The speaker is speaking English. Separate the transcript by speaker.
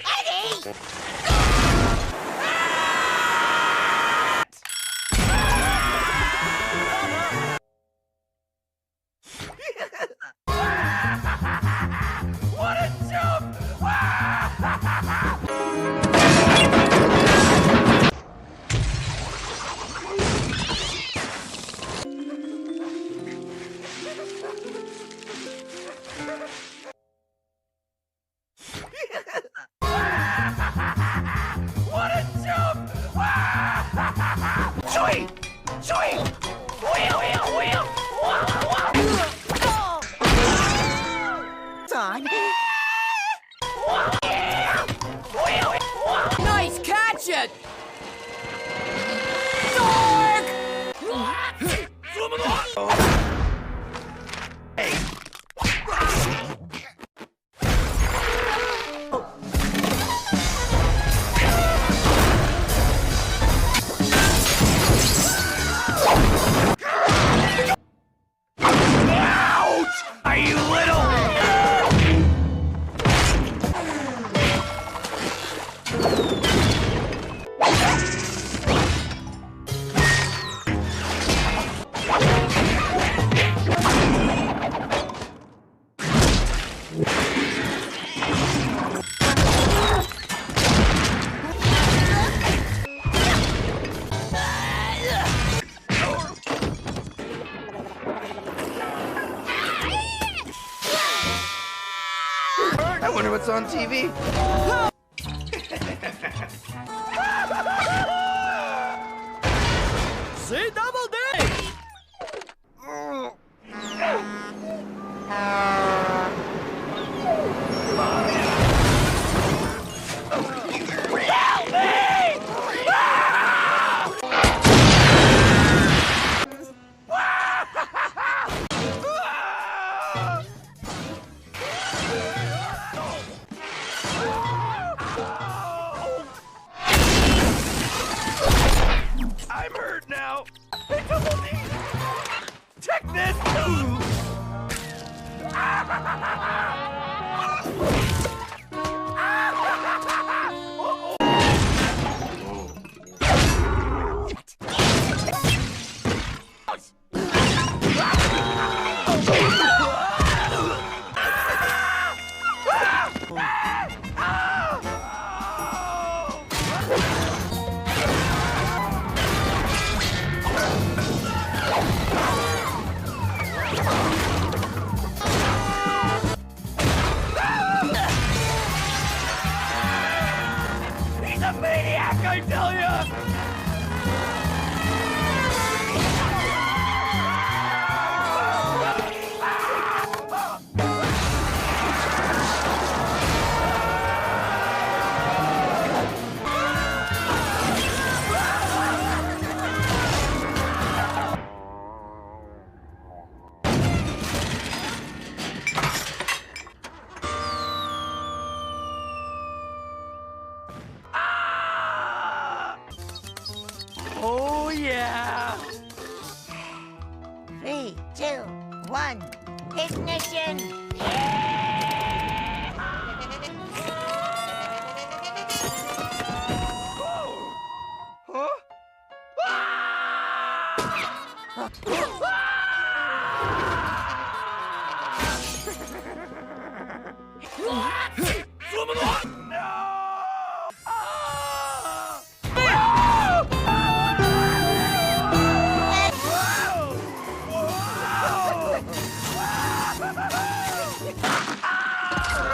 Speaker 1: Eddie!
Speaker 2: What a jump! What a jump! Chewie! Chewie! Wheel!
Speaker 1: Son. Nice catch it! Dork!
Speaker 2: Are you little? I wonder what's on TV.
Speaker 3: Say double day!
Speaker 2: I'm hurt now. Hey, double D. Check this. He's a maniac, I tell ya! Oh, yeah!
Speaker 1: 3, 2, 1. Ignition!
Speaker 2: Huh? No!